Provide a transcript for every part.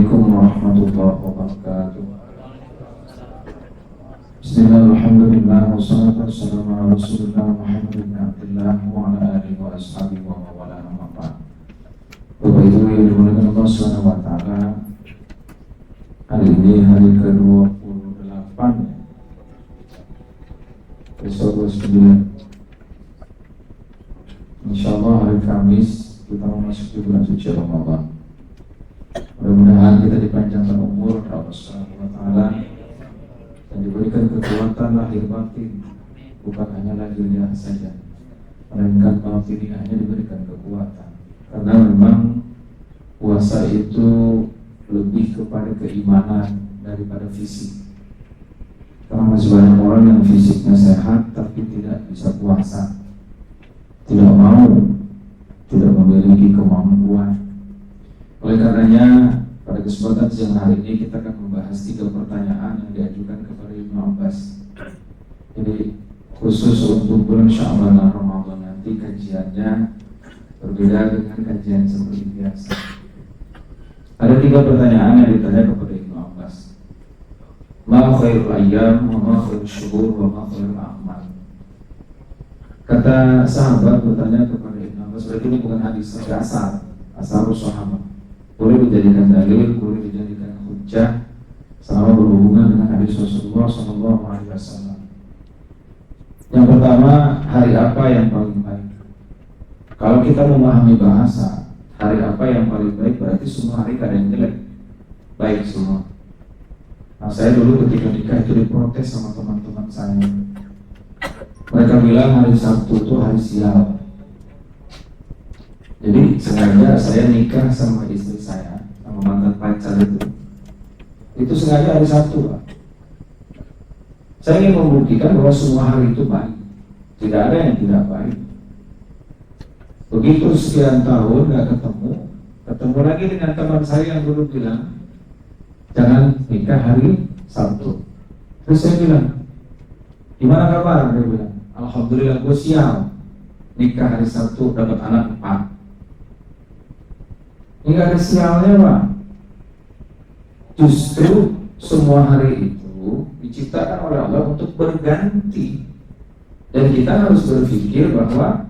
Assalamualaikum warahmatullahi wabarakatuh. Bismillahirrahmanirrahim. Wassalatu wassalamu ala Rasulillah Muhammad bin Abdullah wa ala alihi wa ashabihi wa mawala amma ba'd. Bapak Ibu yang dimuliakan Allah Subhanahu wa taala, hari ini hari ke-28 besok 29. Insyaallah hari Kamis kita memasuki bulan suci Ramadan. Mudah-mudahan kita dipanjangkan umur oleh Allah Subhanahu wa taala dan diberikan kekuatan lahir batin, bukan hanya lahirnya saja, melainkan batiniahnya diberikan kekuatan. Karena memang puasa itu lebih kepada keimanan daripada fisik. Karena masih banyak orang yang fisiknya sehat tapi tidak bisa puasa, tidak mau, tidak memiliki kemampuan. Oleh karenanya pada kesempatan siang hari ini kita akan membahas 3 pertanyaan yang diajukan kepada Ibnu Abbas. Jadi khusus untuk bulan Sya'ban dan Ramadan nanti kajiannya berbeda dengan kajian seperti biasa. Ada 3 pertanyaan yang ditanya kepada Ibnu Abbas. Ma khairul ayyam wa ma khairul syuhur wa ma khairul a'mal. Kata sahabat bertanya kepada Ibnu Abbas, berarti ini bukan hadis, tapi asar sahabat. Boleh dijadikan dalil, boleh dijadikan hujjah selama berhubungan dengan hadis Rasulullah SAW. Yang pertama, hari apa yang paling baik? Kalau kita memahami bahasa, hari apa yang paling baik berarti semua hari tidak ada yang jelek, baik semua. Nah, saya dulu ketika nikah itu diprotes sama teman-teman saya. Mereka bilang hari Sabtu itu hari sial. Jadi sengaja saya nikah sama istri saya, sama mantan pacar itu sengaja hari Sabtu, Pak. Saya ingin membuktikan bahwa semua hari itu baik, tidak ada yang tidak baik. Begitu sekian tahun gak ketemu lagi dengan teman saya yang dulu bilang jangan nikah hari Sabtu. Terus saya bilang, gimana kabar? Dia bilang, alhamdulillah gue sial, nikah hari Sabtu dapat anak 4. Ini gak ada sialnya, Pak. Justru semua hari itu diciptakan oleh Allah untuk berganti. Dan kita harus berpikir bahwa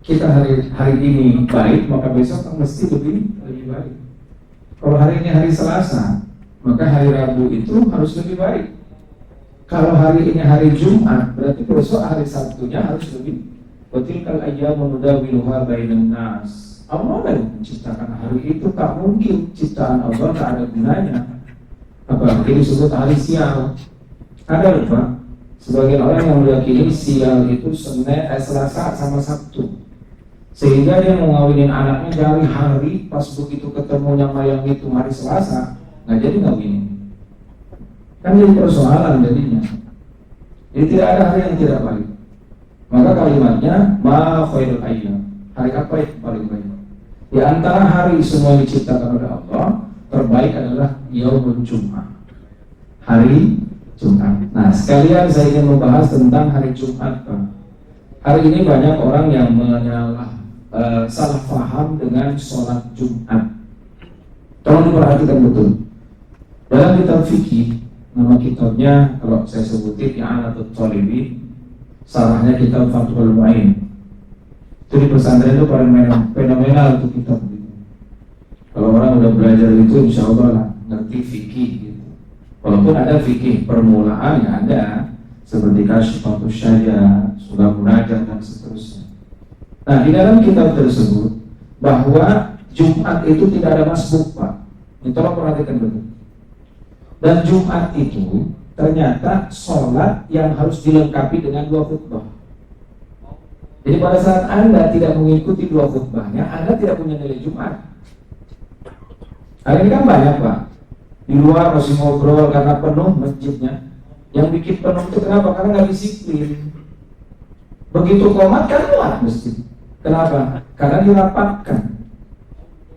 kita hari ini baik, maka besok kan mesti lebih baik. Kalau hari ini hari Selasa, maka hari Rabu itu harus lebih baik. Kalau hari ini hari Jumat, berarti besok hari Sabtunya harus lebih. Watilkal ayyamu nudawiluha bainan nas. Allah yang menciptakan hari itu, tak mungkin ciptaan Allah tak ada gunanya. Apalagi disebut hari sial. Ada lupa? Sebagian orang yang meyakini sial itu Selasa sama Sabtu, sehingga dia mau ngawinin anaknya dari hari pas begitu ketemunya mayang itu hari Selasa, nggak jadi ngawinin. Kan jadi persoalan jadinya. Jadi tidak ada hari yang tidak baik. Maka kalimatnya ma khairul ayyam. Hari apa yang paling baik? Di antara hari semua diciptakan oleh Allah, terbaik adalah Yaumul Jum'ah, hari Jumat. Nah, sekalian saya ingin membahas tentang hari Jumat, Pak. Hari ini banyak orang yang salah paham dengan sholat Jumat. Tolong diperhatikan betul. Dalam kitab fikih, nama kitabnya kalau saya sebutin I'anatul Talibin, sarahnya kitab Fathul Mu'in. Itu di pesantren itu paling fenomenal untuk kitab itu. Kalau orang udah belajar itu, insya Allah lah ngerti fikih gitu. Walaupun ada fikih permulaan ya ada, seperti Kasyfatus Syajah, Surah Munajat dan seterusnya. Nah, di dalam kitab tersebut bahwa Jumat itu tidak ada masbuk, Pak. Ini tolong perhatikan betul. Dan Jumat itu ternyata sholat yang harus dilengkapi dengan 2 khutbah. Jadi pada saat Anda tidak mengikuti 2 khutbahnya, Anda tidak punya nilai Jumat. Hari ini kan banyak, Pak, di luar masih ngobrol karena penuh masjidnya. Yang bikin penuh itu kenapa? Karena nggak disiplin. Begitu qomat kan muat masjid. Kenapa? Karena dirapatkan.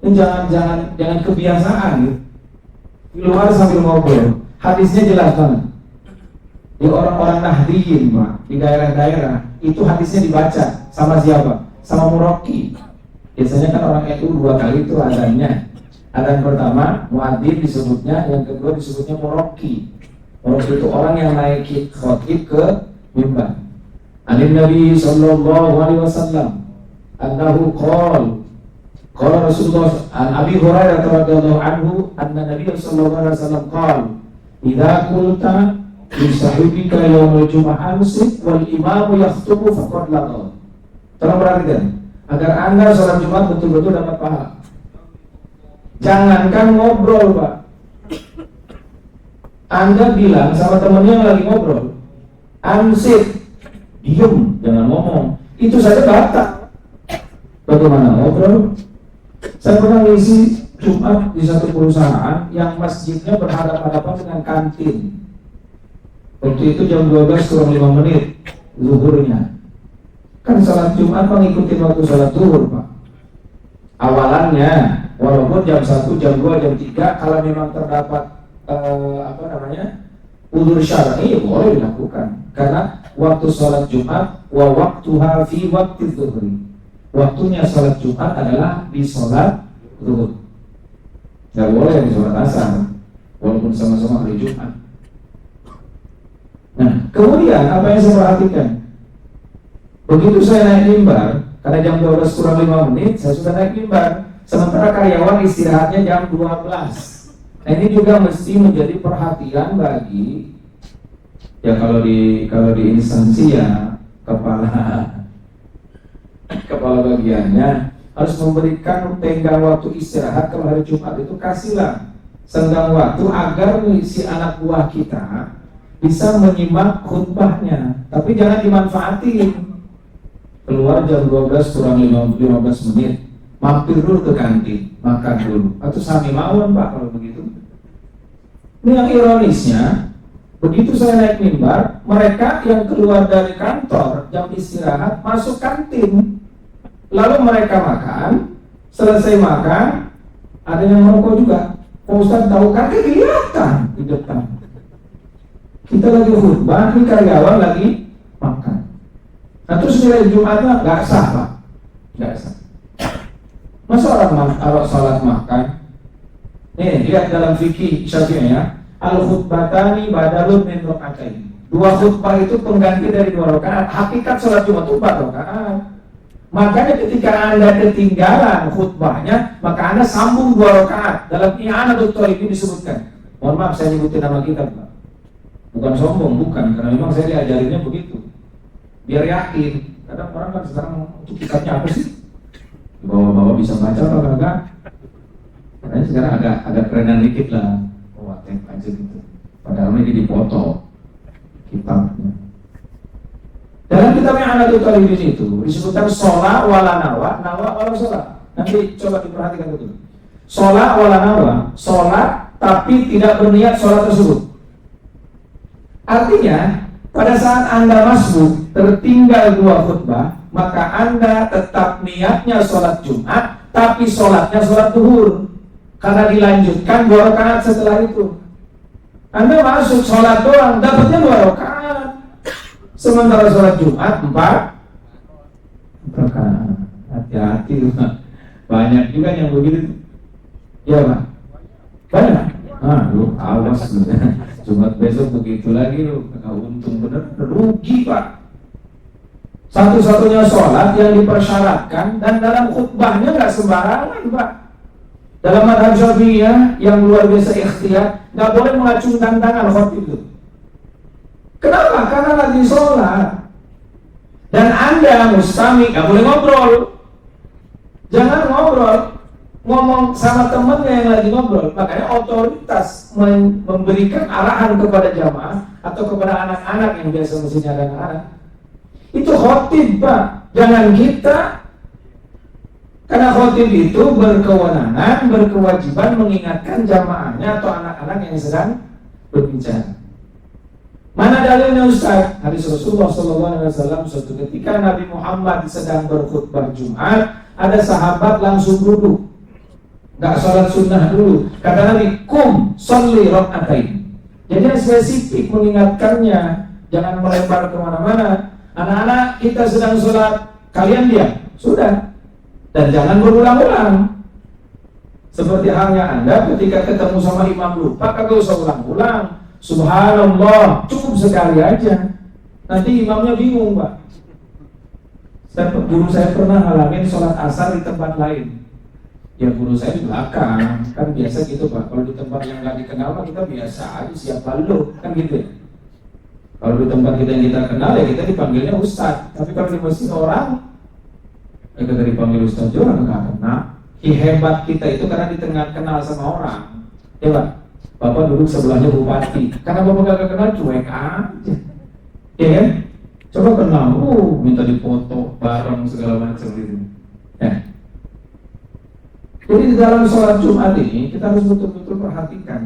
Dan jangan kebiasaan gitu. Di luar sambil ngobrol. Hadisnya jelas banget. Di orang-orang Nahdiyin, Pak, di daerah-daerah itu hadisnya dibaca sama siapa? Sama muraqi. Biasanya kan orang itu 2 kali itu adanya. Adzan pertama muadzin disebutnya, yang kedua disebutnya muraqi. Muraqi itu orang yang naik khotib ke mimbar. Anin Nabi sallallahu alaihi wasallam annahu qala Rasulullah an Abi Hurairah radhiyallahu anhu anna Nabi sallallahu alaihi wasallam qala idza qulta li sahibika yaumul jumu'ah amsik wal imamu yakhthubu faqad laghaw. Tolong perhatikan agar Anda salat Jumat betul-betul dapat pahala. Jangankan ngobrol, Pak. Anda bilang sama temennya yang lagi ngobrol, amsik, diem, jangan ngomong. Itu saja batal. Bagaimana ngobrol? Saya pernah ngisi Jumat di satu perusahaan yang masjidnya berhadapan-hadapan dengan kantin. Waktu itu jam 12 kurang 5 menit zuhurnya. Kan salat Jumat mengikuti waktu salat zuhur, Pak. Awalannya, walaupun jam 1, jam 2, jam 3, kalau memang terdapat udzur syar'i, boleh dilakukan. Karena waktu salat Jumat wa waqtuha fi waqti zuhri. Waktunya salat Jumat adalah di salat zuhur. Tidak boleh di salat asar, walaupun sama-sama hari Jumat. Nah, kemudian apa yang saya perhatikan? Begitu saya naik mimbar, karena jam 12 kurang 5 menit, saya sudah naik mimbar. Sementara karyawan istirahatnya jam 12. Nah, ini juga mesti menjadi perhatian bagi kalau di instansi ya kepala bagiannya harus memberikan tenggang waktu istirahat. Kalau hari Jumat itu kasihlah senggang waktu agar si anak buah kita bisa menyimak khutbahnya, tapi jangan dimanfaatin. Keluar jam 12 kurang 15 menit, mampir dulu ke kantin, makan dulu, atau sami mawon, Pak, kalau begitu. Ini yang ironisnya, begitu saya naik mimbar, mereka yang keluar dari kantor jam istirahat masuk kantin, lalu mereka makan. Selesai makan, ada yang merokok juga. Pak Ustadz tahu kan, kelihatan di depan. Kita lagi khutbah, ini karyawan lagi makan. Nah, terus nilai Jumatnya nggak sah, Pak, nggak sah. Masa orang salat makan? Nih, lihat dalam fikih Syafi'i ya. Al-khutbatani badalun min raka'atain. Dua khutbah itu pengganti dari 2 rakaat. Hakikat salat Jumat itu 4 rakaat. Makanya ketika Anda ketinggalan khutbahnya, maka Anda sambung 2 rakaat. Dalam I'anatul Talibin disebutkan. Mohon maaf saya nyebutin nama kitab, Pak. Bukan sombong, bukan, karena memang saya diajarinnya begitu. Biar yakin. Kadang orang kan sekarang itu kitabnya apa sih? Bawa-bawa bisa baca atau enggak? Karena sekarang agak kerenan dikit lah. Oh, tek aja gitu. Padahal ini dipoto kitabnya. Dalam kitabnya I'anatul Talibin itu disebutkan sholat wala nawa, nawa wala sholat. Nanti coba diperhatikan betul. Sholat wala nawa, sholat tapi tidak berniat sholat tersebut. Artinya pada saat Anda masbuk tertinggal 2 khutbah, maka Anda tetap niatnya sholat Jumat, tapi sholatnya sholat zuhur, karena dilanjutkan 2 rakaat setelah itu. Anda masuk sholat doang, dapatnya 2 rakaat, sementara sholat Jumat 4 rakaat. Hati-hati, Pak. Banyak juga yang begitu. Ya, Pak? Banyak? Lu awas lu. Jumat besok begitu lagi lu, nggak untung bener, rugi, Pak. Satu-satunya sholat yang dipersyaratkan dan dalam khutbahnya nggak sembarangan, Pak. Dalam madhab Syafi'iyah yang luar biasa ikhtiar, nggak boleh mengacungkan tangan khotib itu. Kenapa? Karena lagi sholat. Dan Anda mustami nggak boleh ngobrol. Jangan ngobrol. Ngomong sama temannya yang lagi ngobrol. Makanya otoritas memberikan arahan kepada jamaah atau kepada anak-anak yang biasa mestinya ada anak, itu khotib, Pak. Jangan kita. Karena khotib itu berkewenangan, berkewajiban mengingatkan jamaahnya atau anak-anak yang sedang berbicara. Mana dalilnya, Ustaz? Hadis Rasulullah SAW, suatu ketika Nabi Muhammad sedang berkhutbah Jumat, ada sahabat langsung duduk, nggak sholat sunnah dulu. Kata Nabi, kum sholli raka'atain. Jadi yang spesifik mengingatkannya, jangan melebar kemana-mana. Anak-anak, kita sedang sholat, kalian diam, sudah. Dan jangan berulang-ulang. Seperti halnya Anda ketika ketemu sama imam lupa, kagak usah ulang-ulang. Subhanallah, cukup sekali aja. Nanti imamnya bingung, Pak. Guru saya pernah ngalamin sholat asar di tempat lain. Ya guru saya di belakang, kan biasa gitu Pak. Kalau di tempat yang nggak dikenal kita biasa aja, siap lalu, kan gitu ya. Kalau di tempat kita yang kita kenal ya kita dipanggilnya Ustadz. Tapi kalau di masjid orang, ya kita dipanggil Ustadz juga nggak kenal. Hebat kita itu karena di tengah kenal sama orang. Ya Pak, Bapak duduk sebelahnya bupati. Karena Bapak gak kenal, cuek aja. Ya kan? Coba kenal, minta dipoto bareng segala macam gitu. Ya. Jadi di dalam sholat Jumat ini kita harus betul-betul perhatikan.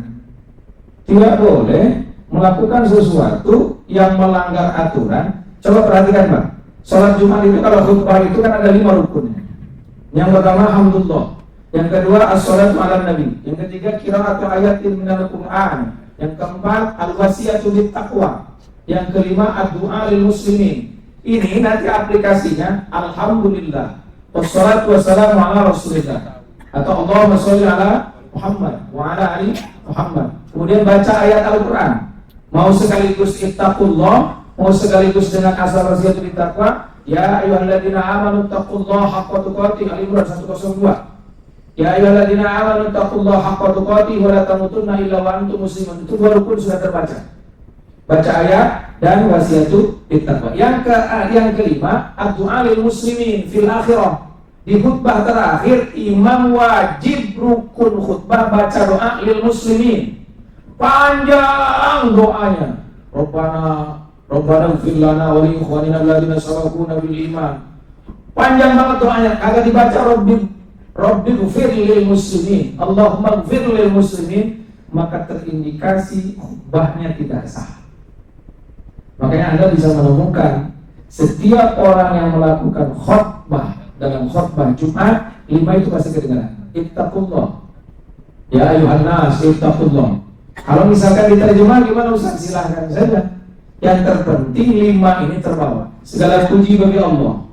Tidak boleh melakukan sesuatu yang melanggar aturan. Coba perhatikan Pak. Sholat Jumat itu kalau khutbah itu kan ada 5 rukunnya. Yang pertama hamdulillah, yang kedua as-sholatu ala nabi, yang ketiga qiraatu ayatin minal Qur'an, yang keempat al-wasiyatu bit taqwa, yang kelima ad-du'a lil muslimin. Ini nanti aplikasinya alhamdulillah wassalatu wassalamu ala rasulillah atau Allahumma sholli ala Muhammad wa ala ali Muhammad. Kemudian baca ayat Al-Qur'an. Mau sekaligus ittaqullah, mau sekaligus dengan asal-asal bit taqwa. Ya ayyuhalladzina amanu taqullaha haqqa tuqatih, Al-Imran 102. Ya ayyuhalladzina amanu taqullaha haqqa tuqatih wa la tamutunna illa wa antum muslimun. Itu 2 rukun sudah terbaca. Baca ayat dan wasiatu bittaqwa. Yang kelima, ad-du'a lil muslimin fil akhirah. Di khutbah terakhir imam wajib rukun khutbah baca doa lil muslimin. Panjang doanya. Rabbana ighfir lana wa li ikhwanina alladziina sabaquna bil iman. Panjang banget doanya, kagak dibaca Rabbi ighfir lil muslimin. Allahumma ighfir lil muslimin, maka terindikasi khutbahnya tidak sah. Makanya Anda bisa menemukan setiap orang yang melakukan khutbah dalam khutbah Jumat, 5 itu pasti kedengaran. Ittaqullah. Ya ayuhan nas, ittaqullah. Kalau misalkan diterjemah gimana Ustaz? Silahkan saja. Yang terpenting 5 ini terbawa. Segala puji bagi Allah.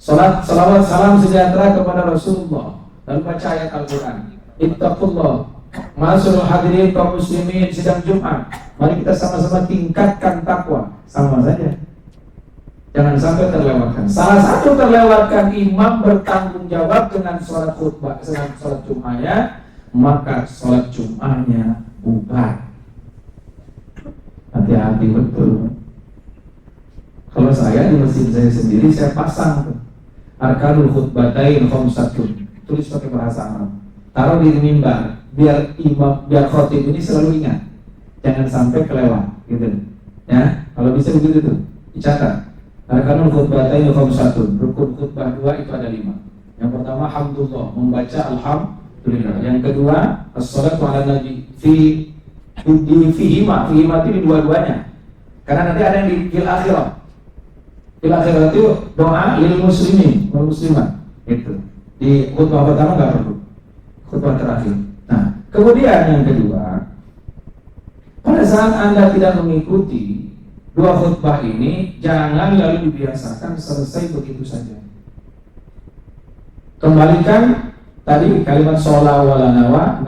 Salat, salawat, salam sejahtera kepada Rasulullah. Dan baca ayat Al-Quran. Ittaqullah. Masyaallah hadirin kaum muslimin sidang Jumat. Mari kita sama-sama tingkatkan takwa. Sama saja. Jangan sampai terlewatkan. Salah satu terlewatkan, imam bertanggung jawab dengan sholat khutbah, dengan sholat Jumatnya, maka sholat Jumatnya bubar. Hati-hati betul. Kalau saya di masjid saya sendiri, saya pasang arkanul khutbatain khamsatun, tulis pakai bahasa Arab, taruh di mimbar, biar imam, biar khotib ini selalu ingat, jangan sampai kelewat, gitu. Ya, kalau bisa begitu tuh, dicatat. Arkanul khutbatain khamsatun, rukun khutbah 2 itu ada 5. Yang pertama hamdulillah, membaca alhamdulillah. Yang kedua as-sholatu ala nabi di fihima itu di dua-duanya. Karena nanti ada yang di fil akhirah. Fil akhirah itu doa lil muslimin, wal muslimat. Itu. Di khutbah pertama enggak perlu. Khutbah terakhir. Nah, kemudian yang kedua, pada saat Anda tidak mengikuti 2 khutbah ini, jangan lalu dibiasakan selesai begitu saja. Kembalikan tadi kalimat sholat wala nawa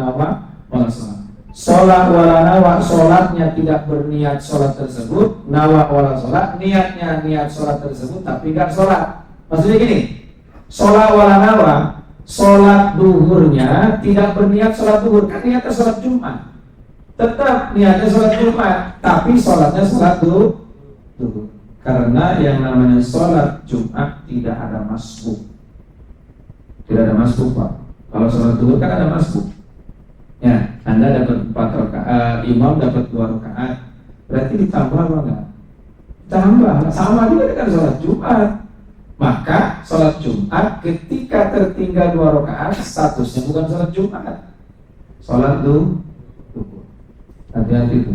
wala sholat. Sholat wala nawa, sholatnya tidak berniat sholat tersebut. Nawa wala sholat, niatnya niat sholat tersebut tapi gak sholat. Maksudnya gini, sholat wala nawa, sholat duhurnya tidak berniat sholat duhur, kan niatnya sholat Jumat. Tetap niatnya sholat Jumat, tapi sholatnya sholat duhur. Karena yang namanya sholat Jumat tidak ada masbuk. Tidak ada masbuk Pak. Kalau sholat duhur kan ada masbuk. Ya, Anda dapat 4 rakaat, imam dapat 2 rakaat, berarti ditambah apa enggak? Tambah, sama juga dengan sholat Jumat. Maka sholat Jumat ketika tertinggal 2 rakaat statusnya bukan sholat Jumat, sholat duhur. Hati-hati itu.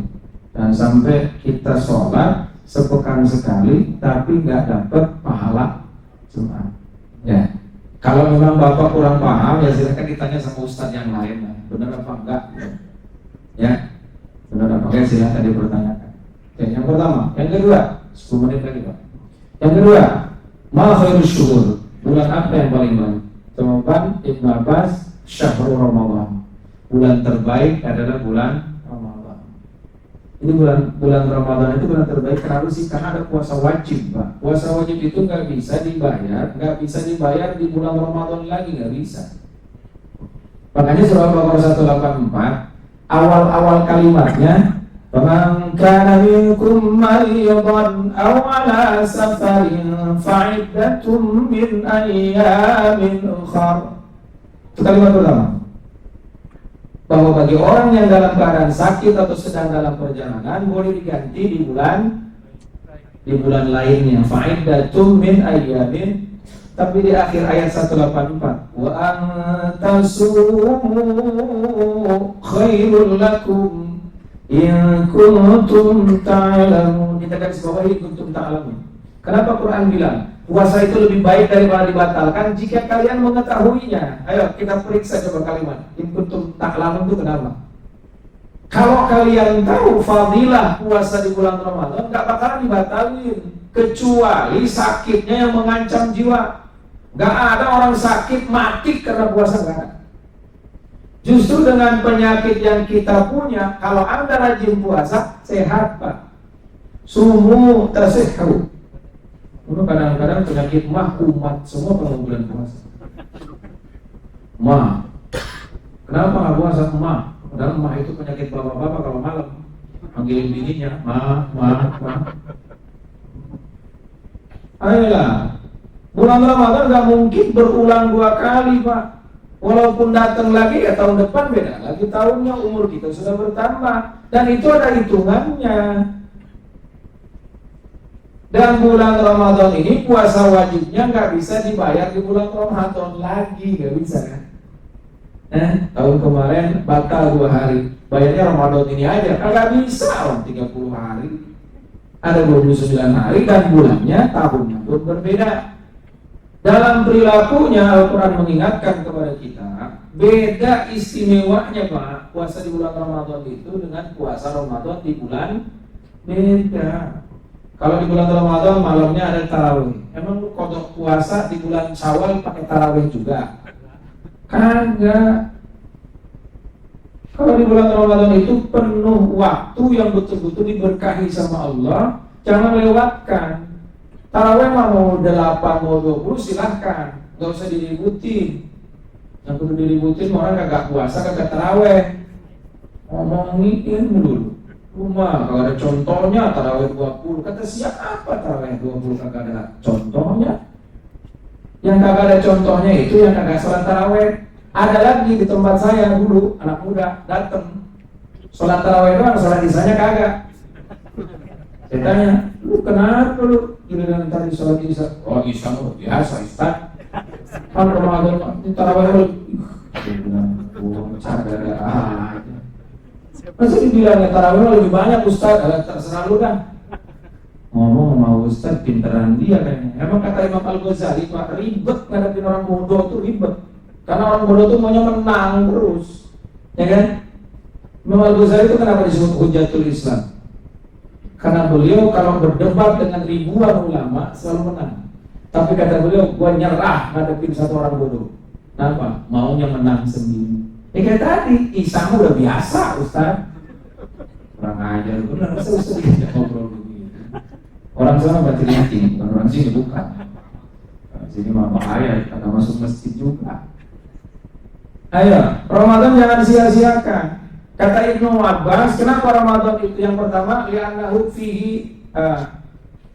Dan sampai kita sholat sepekan sekali tapi nggak dapat pahala Jumat. Ya. Kalau memang Bapak kurang paham, ya silakan ditanya sama ustadz yang lain. Benar apa enggak? Ya, benar apa enggak? Silakan dipertanyakan. Oke, yang pertama, yang kedua, 10 menit lagi Pak. Yang kedua, ma khairus syuhur, bulan apa yang paling baik? Jawaban Ibnu Abbas, syahrul Ramadan. Bulan terbaik adalah bulan Ramadan. Ini bulan Ramadan itu bulan terbaik. Kenapa sih? Karena ada puasa wajib, Pak. Puasa wajib itu nggak bisa dibayar di bulan Ramadan lagi, nggak bisa. Makanya surah Al-Baqarah 184 awal-awal kalimatnya, "Faman kana minkum maridan aw ala safarin fa'iddatun min ayyamin ukhra." Itu kalimat pertama. Bahwa bagi orang yang dalam keadaan sakit atau sedang dalam perjalanan boleh diganti di bulan lainnya. Fa'iddatun min ayyamin. Tapi di akhir ayat 184, wa antasumu khairul lakum in kuntum ta'lamun. Kita garis bawahi kuntum ta'lamun. Kenapa Quran bilang puasa itu lebih baik daripada dibatalkan jika kalian mengetahuinya? Ayo kita periksa coba kalimat in kuntum ta'lamun itu kenapa? Kalau kalian tahu fadilah puasa di bulan Ramadan, gak bakalan dibatalin kecuali sakitnya yang mengancam jiwa. Gak ada orang sakit mati karena puasa, gak ada. Justru dengan penyakit yang kita punya, kalau Anda rajin puasa, sehat, Pak. Sumu tersehat. Kadang-kadang penyakit mah umat semua kalau bulan puasa. Mah, kenapa nggak puasa mah? Padahal mah itu penyakit bapak-bapak kalau malam manggilin bininya, mah. Ayolah. Bulan Ramadan gak mungkin berulang 2 kali, Pak. Walaupun datang lagi ya tahun depan beda lagi tahunnya, umur kita sudah bertambah. Dan itu ada hitungannya. Dan bulan Ramadan ini puasa wajibnya gak bisa dibayar di bulan Ramadan lagi, gak bisa kan? Tahun kemarin batal 2 hari, bayarnya Ramadan ini aja, kagak bisa orang 30 hari. Ada 29 hari dan bulannya tahunnya pun berbeda. Dalam perilakunya Al-Quran mengingatkan kepada kita beda istimewanya, Pak, puasa di bulan Ramadan itu dengan puasa Ramadan di bulan beda. Kalau di bulan Ramadan malamnya ada tarawih, emang lu kodok puasa di bulan Syawal pakai tarawih juga? Kagak. Kalau di bulan Ramadan itu penuh waktu yang betul-betul diberkahi sama Allah, jangan lewatkan. Tarawih mah mau 8, mau 20 silahkan, gak usah diributin. Yang perlu diributin orang kagak puasa, kagak tarawih. Ngomongin dulu. Rumah kalau ada contohnya tarawih 20, kata siapa tarawih 20 kagak ada contohnya. Yang kagak ada contohnya itu yang kagak sholat tarawih. Ada lagi di tempat saya dulu, anak muda datang sholat tarawih doang, sholat isanya kagak. Saya tanya, lu kenapa lu giliran tadi sholat isya? Oh isya mah biasa, Ustaz. Kan Ramadan di tarawih lu, ada aja. Masa dibilangnya tarawih lebih banyak, Ustaz? Terserah lu dah. Ngomong sama Ustaz pinteran dia kayaknya. Emang kata Imam Al-Ghazali, Pak, ribet ngadepin orang bodoh tuh ribet. Karena orang bodoh tuh maunya menang terus, ya kan? Imam Al-Ghazali itu kenapa disebut Hujatul Islam? Karena beliau kalau berdebat dengan ribuan ulama selalu menang. Tapi kata beliau, gua nyerah ngadepin satu orang bodoh. Kenapa? Maunya menang sendiri. Kayak tadi, Isam udah biasa, Ustaz. Kurang ajar, benar Ustaz diajak ngobrol begitu. Orang sana baca yakin, bukan orang sini bukan. Sini mah bahaya, karena masuk masjid juga. Ayo, Ramadan jangan sia-siakan. Kata Ibnu Abbas, kenapa Ramadan itu yang pertama? Li'annahu fihi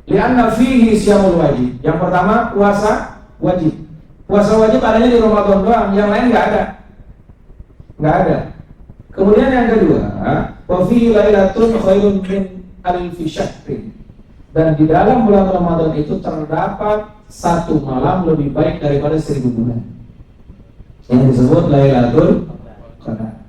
li'anna fihi syamul wajib. Yang pertama puasa wajib. Puasa wajib adanya di Ramadan doang, yang lain nggak ada. Nggak ada. Kemudian yang kedua, wa fihi lailatun khairun min alfi syahrin. Dan di dalam bulan Ramadan itu terdapat 1 malam lebih baik daripada 1000 bulan. Yang disebut Lailatul Qadar.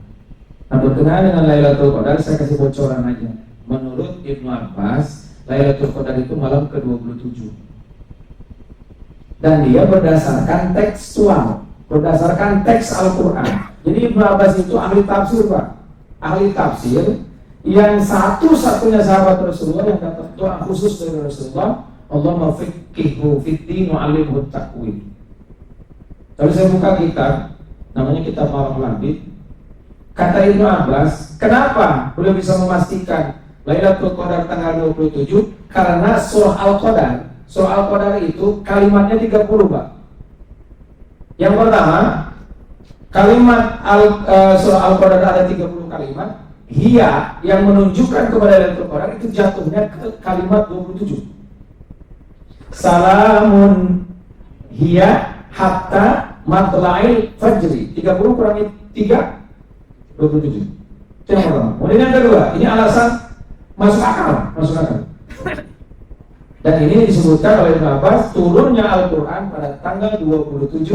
Nah, berkenaan dengan Lailatul Qadar, saya kasih bocoran aja. Menurut Ibnu Abbas, Lailatul Qadar itu malam ke-27. Dan dia berdasarkan tekstual, berdasarkan teks Al-Quran. Jadi Ibnu Abbas itu ahli tafsir, Pak. Ahli tafsir yang satu-satunya sahabat Rasulullah yang dapat doa khusus dari Rasulullah, Allahumma fiqhhu fid din wa 'allimhu at-ta'wil. Kalau saya buka kitab namanya kitab Al-Labid. Kata Ibnu Abbas, kenapa beliau bisa memastikan Lailatul Qadar tanggal 27? Karena surah Al-Qadar itu kalimatnya 30, Pak. Yang pertama, kalimat surah Al-Qadar ada 30 kalimat. Hiya yang menunjukkan kepada Lailatul Qadar itu jatuhnya ke kalimat 27. Salamun hiya hatta matla'il fajri. 30 kurangi 3, 27. Itu yang pertama. Kemudian yang kedua, ini alasan masuk akal. Dan ini disebutkan oleh Ibnu Abbas, turunnya Al-Quran pada tanggal 27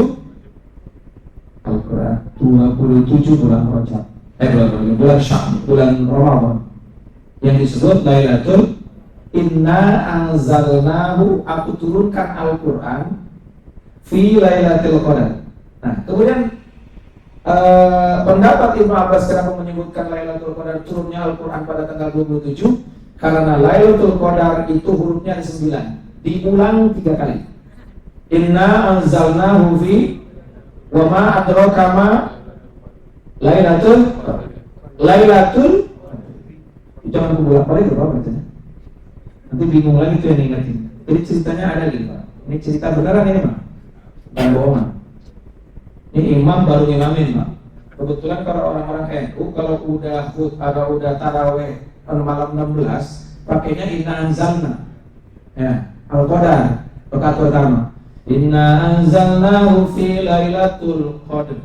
Al-Quran 27 bulan Rajab, bulan Sya'ban, bulan Ramadan, yang disebut Lailatul Inna anzalnahu, aku turunkan Al-Quran fi Lailatul Qadar. Nah, kemudian pendapat Ibnu Abbas kenapa menyebutkan Lailatul Qadar turunnya Al-Quran pada tanggal 27? Karena Lailatul Qadar itu hurufnya ada 9, diulang 3 kali. Inna anzalnahu fi wa ma adraka ma Lailatul jangan bolak-balik berapa bacanya. Nanti bingung lagi tuh yang ingatin. Jadi ceritanya ada gitu, Pak. Ini cerita beneran ini, Pak. Bukan bohongan. Ini imam baru ngimamin, Pak. Kebetulan kalau orang-orang NU kalau udah taraweh malam 16 pakainya inna anzalna. Ya, Al-Qadar rakaat pertama. Inna anzalnahu fi Lailatul Qadar.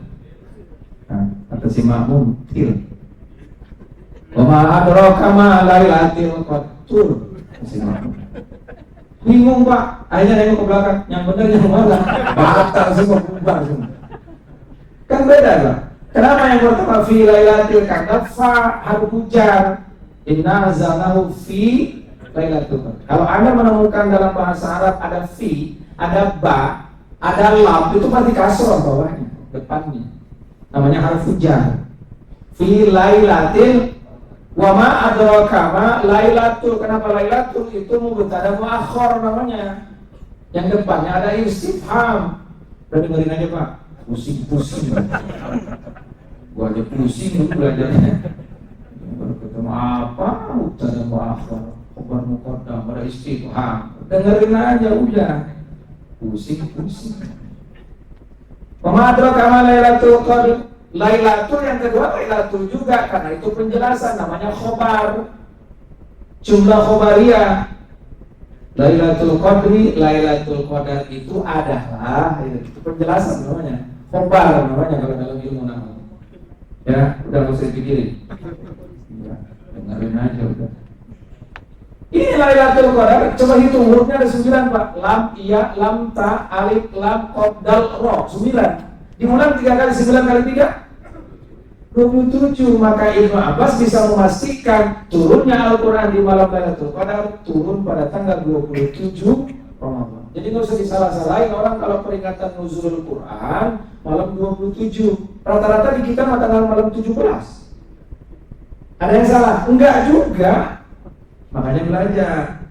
Nah, kata si makmum, til. Wa ma adraka ma Lailatul Qadar. Si makmum. Bingung, Pak. Akhirnya nengok ke belakang, yang benar yang mana? Batal semua, bubar semua. Kan beda, Pak. Kenapa yang pertama fi Lailatul Qadar? Fa harfu jar. Inna anzalnahu fi Lailatul Qadar. Kalau Anda menemukan dalam bahasa Arab ada fi, ada ba, ada lam, itu pasti kasroh bawahnya, depannya. Namanya harfu jar. Fi Lailatul wa ma adraka ma Lailatul. Kenapa Lailatul? Itu mubtada muakhar namanya. Yang depannya ada istifham. Udah dengerin aja, Pak. Pusing-pusing. Gua aja pusing belajarnya. Baru ketemu apa? Mubtada muakhar, khabar muqaddam, ada istifham. Dengerin aja udah. Pusing-pusing. Wa ma adraka ma Lailatul Qadar. Lailatul yang kedua Lailatul juga karena itu penjelasan, namanya khobar, jumlah khobariyah. Lailatul Qadri, Lailatul Qadar itu adalah, itu penjelasan namanya, khobar namanya kalau dalam ilmu nama. Ya, udah nggak usah dipikirin, ya, dengerin aja udah. Ini Lailatul Qadar, coba hitung hurufnya ada 9, Pak. Lam, iya, lam, ta, alif, lam, qaf, dal, ro, 9. Diulang 3 kali, 9 kali 3 27. Maka Ibnu Abbas bisa memastikan turunnya Al-Quran di malam Lailatul Qadar turun pada tanggal 27 Ramadan. Jadi nggak usah disalah-salahin orang kalau peringatan nuzulul Quran malam 27. Rata-rata di kita tanggal malam 17. Ada yang salah? Enggak juga. Makanya belajar.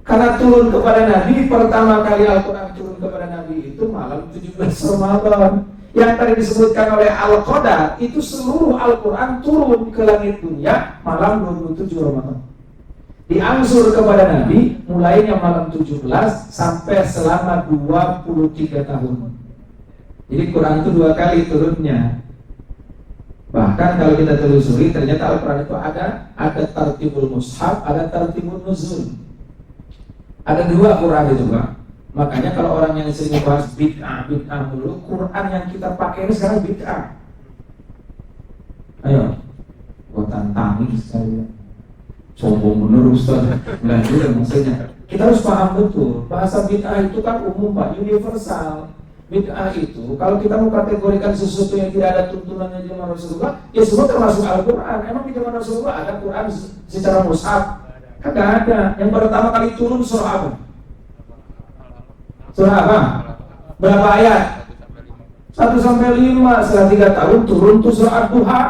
Karena turun kepada Nabi, pertama kali Al-Quran turun kepada Nabi itu malam 17 Ramadan. Yang tadi disebutkan oleh Al-Qadar, itu seluruh Al-Quran turun ke langit dunia malam 27 Ramadan. Diangsur kepada Nabi, mulainya malam 17 sampai selama 23 tahun. Jadi Quran itu 2 kali turunnya. Bahkan kalau kita telusuri, ternyata Al-Quran itu ada tartibul mushaf, ada tartibul nuzul. Ada 2 Quran itu, Pak. Makanya kalau orang yang sering bahas bid'ah dulu, Quran yang kita pakai ini sekarang bid'ah. Ayo, gua tantangin sekali. Sombong bener Ustaz. Enggak juga maksudnya. Kita harus paham betul, bahasa bid'ah itu kan umum, Pak, universal. Bid'ah itu, kalau kita mau kategorikan sesuatu yang tidak ada tuntunannya di zaman Rasulullah, ya semua termasuk Al-Quran. Emang di zaman Rasulullah ada Quran secara mushaf? Kagak ada. Yang pertama kali turun surah apa? Surah apa? Berapa ayat? 1-5. Setelah 3 tahun turun tuh surah Ad-Duha.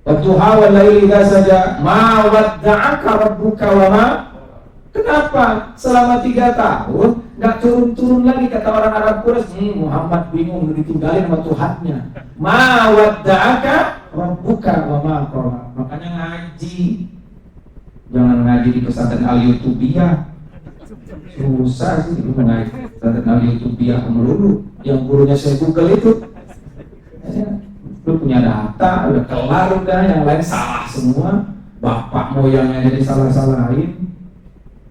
Ad-Duha wal laili idza saja. Ma wadda'aka rabbuka wa ma. Kenapa? Selama 3 tahun nggak turun-turun lagi kata orang Arab Quraisy. Muhammad bingung ditinggalin sama Tuhannya. Ma wadda'aka rabbuka wa ma qala. Makanya ngaji. Jangan ngaji di pesantren Al-Yutubiyah. Susah sih itu ngaji pesantren Al-Yutubiyah melulu. Yang gurunya saya Google itu. Lu punya data, udah kelar udah, yang lain salah semua. Bapak moyangnya jadi salah-salahin.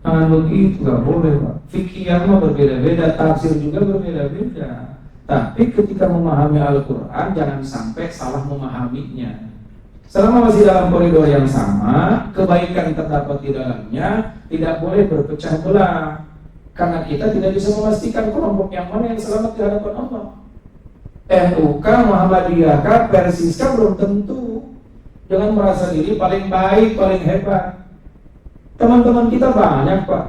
Jangan begitu, gak boleh Pak. Fikih mah berbeda-beda, tafsir juga berbeda-beda. Tapi ketika memahami Al-Quran, jangan sampai salah memahaminya. Selama masih dalam koridor yang sama, kebaikan terdapat di dalamnya, tidak boleh berpecah belah. Karena kita tidak bisa memastikan kelompok yang mana yang selamat di hadapan Allah. NU kah, Muhammadiyah kah, Persis kah, belum tentu. Jangan merasa diri paling baik, paling hebat. Teman-teman kita banyak Pak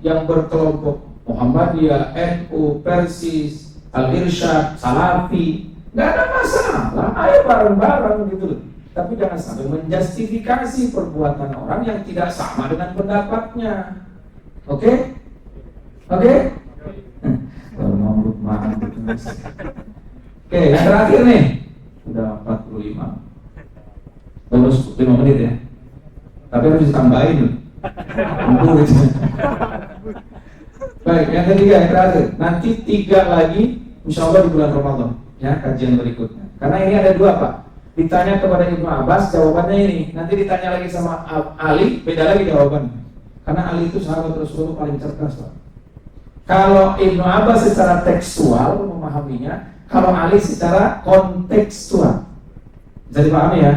yang berkelompok Muhammadiyah, NU, Persis, Al-Irsyad, Salafi. Nggak ada masalah, ayo bareng-bareng gitu loh. Tapi jangan sampai menjustifikasi perbuatan orang yang tidak sama dengan pendapatnya. Oke? Oke? Kalau mau makan gitu. Oke, yang terakhir nih. Sudah 45. Baru 5 menit ya. Tapi harus ditambahin loh. Baik, yang ketiga, yang terakhir. Nanti 3 lagi insya Allah di bulan Ramadan ya, kajian berikutnya. Karena ini ada 2 Pak. Ditanya kepada Ibnu Abbas, jawabannya ini. Nanti ditanya lagi sama Ali, beda lagi jawabannya. Karena Ali itu sahabat Rasulullah paling cerdas Pak. Kalau Ibnu Abbas secara tekstual memahaminya, kalau Ali secara kontekstual. Bisa dipahami ya?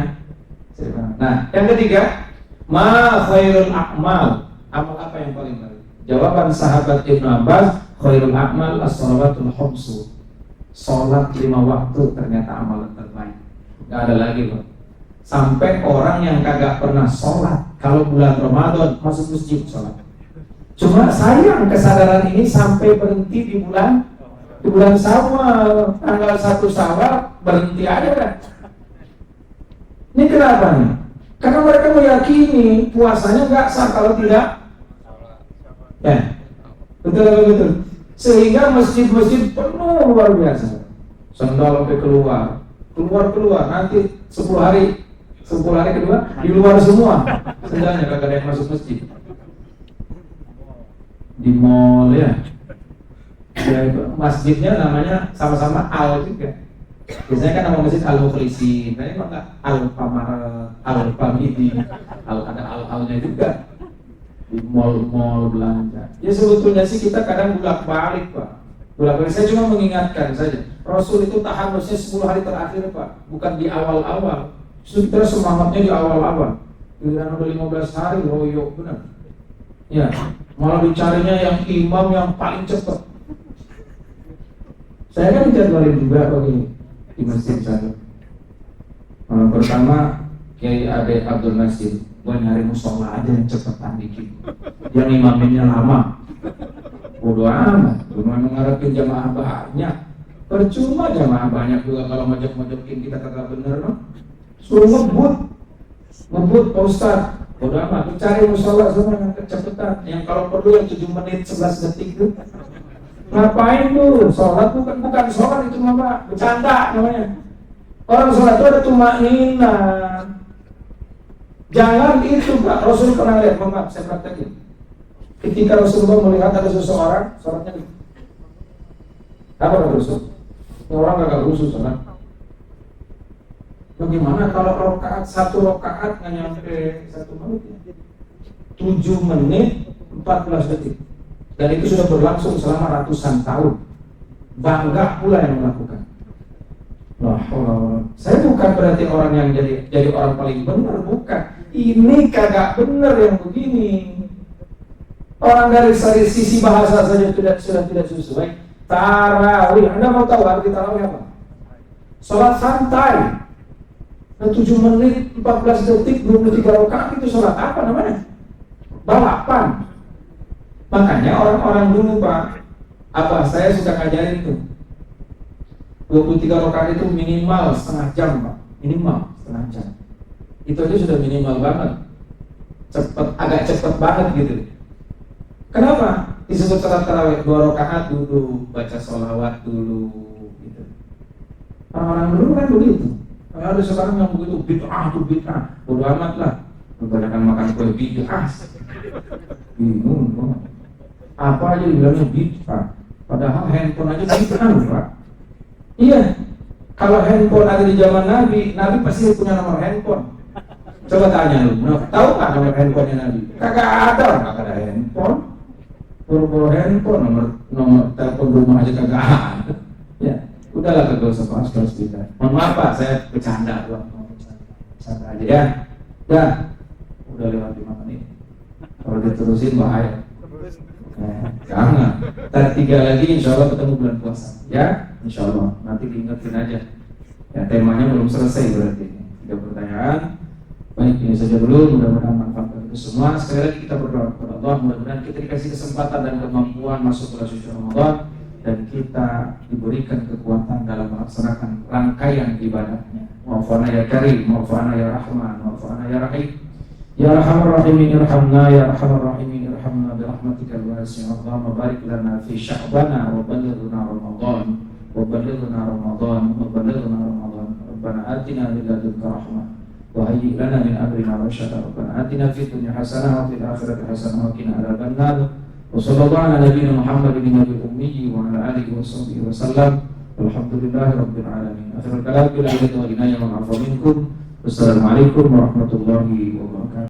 Nah, yang ketiga, ma khairul a'mal. Amal apa yang paling baik? Jawaban sahabat Ibnu Abbas, khairul a'mal as-shalawatul khamsu. Salat 5 waktu ternyata amalan terbaik. Gak ada lagi Pak. Sampai orang yang kagak pernah sholat, kalau bulan Ramadan masuk masjid sholat. Cuma sayang kesadaran ini sampai berhenti di bulan Syawal, tanggal 1 Syawal berhenti aja kan. Ini kenapa nih? Karena mereka meyakini puasanya nggak sah kalau tidak. Ya, betul. Sehingga masjid-masjid penuh luar biasa. Sandal sampai keluar nanti 10 hari kedua di luar semua. Sendalnya kagak ada yang masuk masjid. Di mall ya. Ya itu masjidnya namanya sama-sama Al juga. Biasanya kan nama masjid Al-Muflisin, tapi emang nggak Al-Pamarat, Al-Pamidi, ada Al-Alnya juga di mall-mall belanja. Ya sebetulnya sih kita kadang bolak-balik Pak. Saya cuma mengingatkan saja. Rasul itu tahanusnya 10 hari terakhir Pak, bukan di awal-awal. Justru kita semangatnya di awal-awal. Giliran udah 15 hari loyo benar. Ya, malah dicarinya yang imam yang paling cepat. Saya kan jadwalin juga begini di masjid saya. Malam pertama Kiai Ade Abdul Nasir, gua nyari musola aja yang cepetan dikit, yang imaminnya lama. Bodoh amat, cuma mengharapin jamaah banyak. Percuma jamaah banyak juga kalau mojok-mojokin kita kagak bener no? Suruh ngebut Pak Ustaz. Bodoh amat, lu cari musola semua yang kecepatan, yang kalau perlu yang 7 menit 11 detik itu. Ngapain tuh? Sholat bukan sholat itu Pak, bercanda namanya. Orang sholat itu ada tumaknina. Jangan itu Pak. Rasul pernah lihat, maaf saya praktekin. Ketika Rasulullah melihat ada seseorang sholatnya gitu. Apa kata Rasul? Orang gak khusus sholat. Bagaimana kalau satu rakaat nggak nyampe 1 menit ya? 7 menit 14 detik. Dan itu sudah berlangsung selama ratusan tahun. Bangga pula yang melakukan. Saya bukan berarti orang yang jadi orang paling benar, bukan. Ini kagak benar yang begini. Orang dari sisi bahasa saja sudah tidak sesuai. Tarawih, Anda mau tahu arti tarawih apa? Sholat santai. 7 menit 14 detik 23 rakaat itu sholat apa namanya? Balapan. Makanya orang-orang dulu Pak, apa saya suka ngajarin itu 23 rakaat itu minimal setengah jam Pak, minimal setengah jam. Itu aja sudah minimal banget, agak cepet banget gitu. Kenapa? disebut salat tarawih 2 rakaat dulu, baca sholawat dulu gitu. Orang-orang dulu kan begitu. Ada sekarang yang begitu bid'ah tuh bid'ah, bodo amat lah. Kebanyakan makan kue bid'ah. Bingung kok. Apa aja dibilangnya bid'ah. Padahal handphone aja bid'ah, Pak. Iya. Kalau handphone ada di zaman Nabi, Nabi pasti punya nomor handphone. Coba tanya lu, tahu nggak nomor handphonenya Nabi? Kagak ada, nggak ada handphone. Pura-pura handphone, nomor telepon rumah aja kagak ada. Ya, udahlah kagak usah bahas terus kita. Mohon maaf Pak, saya bercanda doang. Bercanda aja ya. Ya, udah lewat 5 menit. Kalau diterusin bahaya. Jangan. Ntar 3 lagi insya Allah ketemu bulan puasa. Ya, insya Allah. Nanti diingetin aja. Ya, temanya belum selesai berarti. 3 pertanyaan. Baik, ini saja dulu. Mudah-mudahan manfaat bagi kita semua. Sekali lagi kita berdoa kepada Allah. Mudah-mudahan kita dikasih kesempatan dan kemampuan masuk bulan suci Ramadan dan kita diberikan kekuatan dalam melaksanakan rangkaian ibadahnya. Ma'afana ya Karim, ma'afana ya Rahman, ma'afana ya Rahim. Ya Arhamar Rahimin irhamna, ya Arhamar Rahimin irhamna birahmatikal wasi'ah. Allahumma barik lana fi sya'bana wa ballighna Ramadan wa ballighna Ramadan wa ballighna Ramadan. Rabbana atina min ladunka rahmah wa hayyi lana min amrina rasyada. Rabbana atina fid dunya hasanah wa fil akhirati hasanah wa qina adzabannar. Wa sallallahu ala nabiyyina Muhammadin nabiyil ummi wa ala alihi wa sahbihi wa sallam. Walhamdulillahirabbil alamin. Akhirul kalam bil ilmi wal inayah wal 'afwa minkum. Wassalamualaikum warahmatullahi wabarakatuh.